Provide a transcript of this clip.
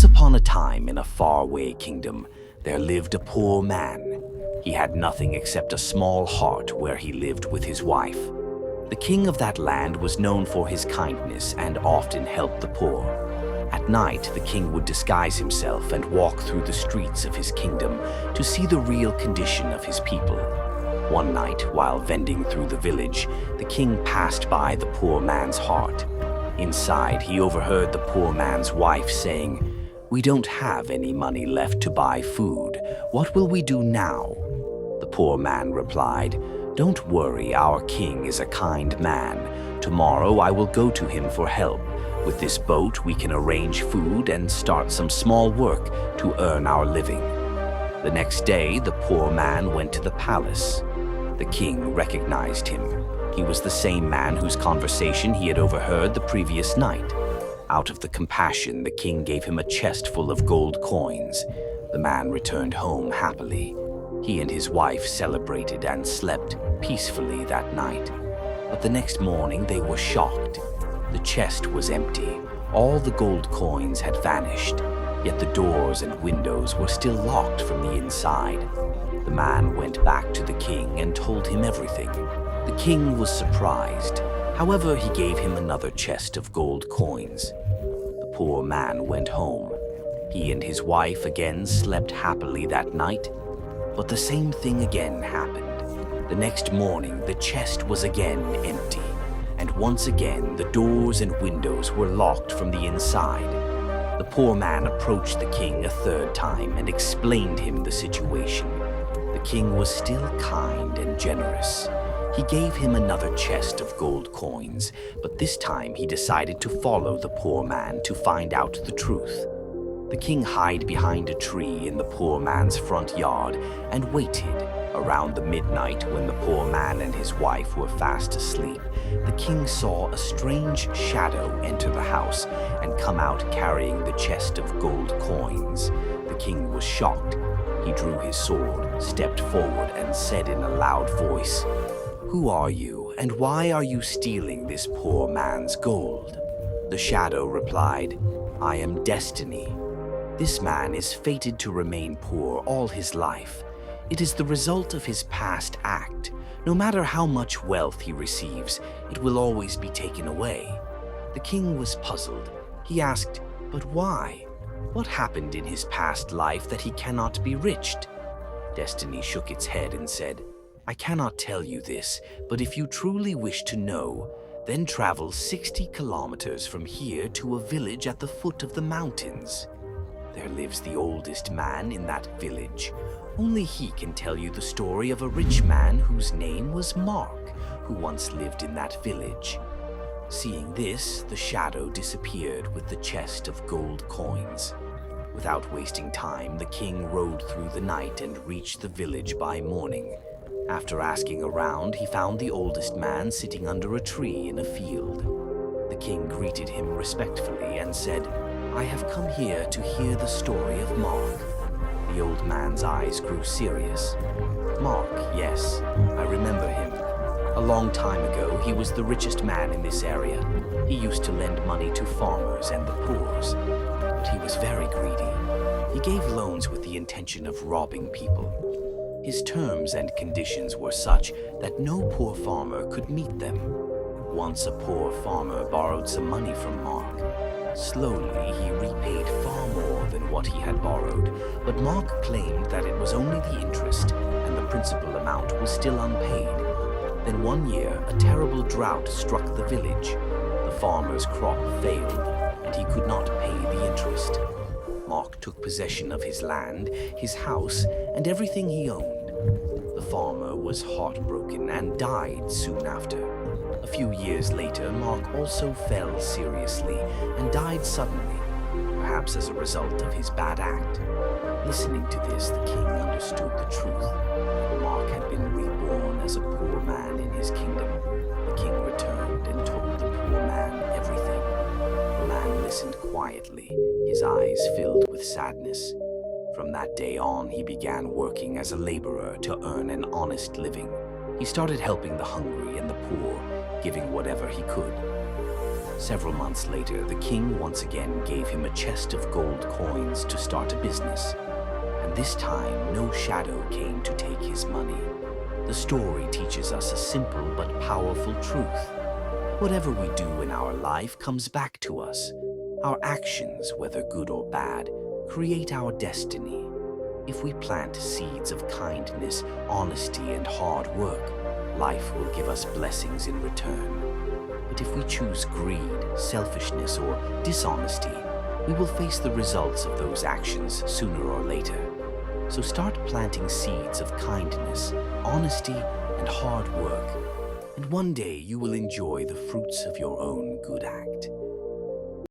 upon a time in a faraway kingdom, there lived a poor man. He had nothing except a small hut where he lived with his wife. The king of that land was known for his kindness and often helped the poor. At night, the king would disguise himself and walk through the streets of his kingdom to see the real condition of his people. One night, while vending through the village, the king passed by the poor man's hut. Inside, he overheard the poor man's wife saying, "We don't have any money left to buy food. What will we do now?" The poor man replied, "Don't worry, our king is a kind man. Tomorrow I will go to him for help. With this boat, we can arrange food and start some small work to earn our living." The next day, the poor man went to the palace. The king recognized him. He was the same man whose conversation he had overheard the previous night. Out of the compassion, the king gave him a chest full of gold coins. The man returned home happily. He and his wife celebrated and slept peacefully that night. But the next morning, they were shocked. The chest was empty. All the gold coins had vanished, yet the doors and windows were still locked from the inside. The man went back to the king and told him everything. The king was surprised. However, he gave him another chest of gold coins. The poor man went home. He and his wife again slept happily that night, but the same thing again happened. The next morning, the chest was again empty, and once again the doors and windows were locked from the inside. The poor man approached the king a third time and explained him the situation. The king was still kind and generous. He gave him another chest of gold coins, but this time he decided to follow the poor man to find out the truth. The king hid behind a tree in the poor man's front yard and waited. Around the midnight, when the poor man and his wife were fast asleep, the king saw a strange shadow enter the house and come out carrying the chest of gold coins. The king was shocked. He drew his sword, stepped forward, and said in a loud voice, "Who are you, and why are you stealing this poor man's gold?" The shadow replied, "I am Destiny. This man is fated to remain poor all his life. It is the result of his past act. No matter how much wealth he receives, it will always be taken away." The king was puzzled. He asked, "But why? What happened in his past life that he cannot be rich?" Destiny shook its head and said, "I cannot tell you this, but if you truly wish to know, then travel 60 kilometers from here to a village at the foot of the mountains. There lives the oldest man in that village. Only he can tell you the story of a rich man whose name was Mark, who once lived in that village." Seeing this, the shadow disappeared with the chest of gold coins. Without wasting time, the king rode through the night and reached the village by morning. After asking around, he found the oldest man sitting under a tree in a field. The king greeted him respectfully and said, "I have come here to hear the story of Mark." The old man's eyes grew serious. "Mark, yes, I remember him. A long time ago, he was the richest man in this area. He used to lend money to farmers and the poor, but he was very greedy. He gave loans with the intention of robbing people. His terms and conditions were such that no poor farmer could meet them. Once a poor farmer borrowed some money from Mark. Slowly, he repaid far more than what he had borrowed, but Mark claimed that it was only the interest and the principal amount was still unpaid. Then one year, a terrible drought struck the village. The farmer's crop failed, and he could not pay the interest. Mark took possession of his land, his house, and everything he owned. The farmer was heartbroken and died soon after. A few years later, Mark also fell seriously and died suddenly, perhaps as a result of his bad act. Listening to this, the king understood the truth, that Mark had been reborn as a poor man in his kingdom. The king returned and told the poor man everything. The man listened quietly, his eyes filled with sadness. From that day on, he began working as a laborer to earn an honest living. He started helping the hungry and the poor, giving whatever he could. Several months later, the king once again gave him a chest of gold coins to start a business. And this time, no shadow came to take his money. The story teaches us a simple but powerful truth. Whatever we do in our life comes back to us. Our actions, whether good or bad, create our destiny. If we plant seeds of kindness, honesty, and hard work, life will give us blessings in return. But if we choose greed, selfishness, or dishonesty, we will face the results of those actions sooner or later. So start planting seeds of kindness, honesty, and hard work, and one day you will enjoy the fruits of your own good act.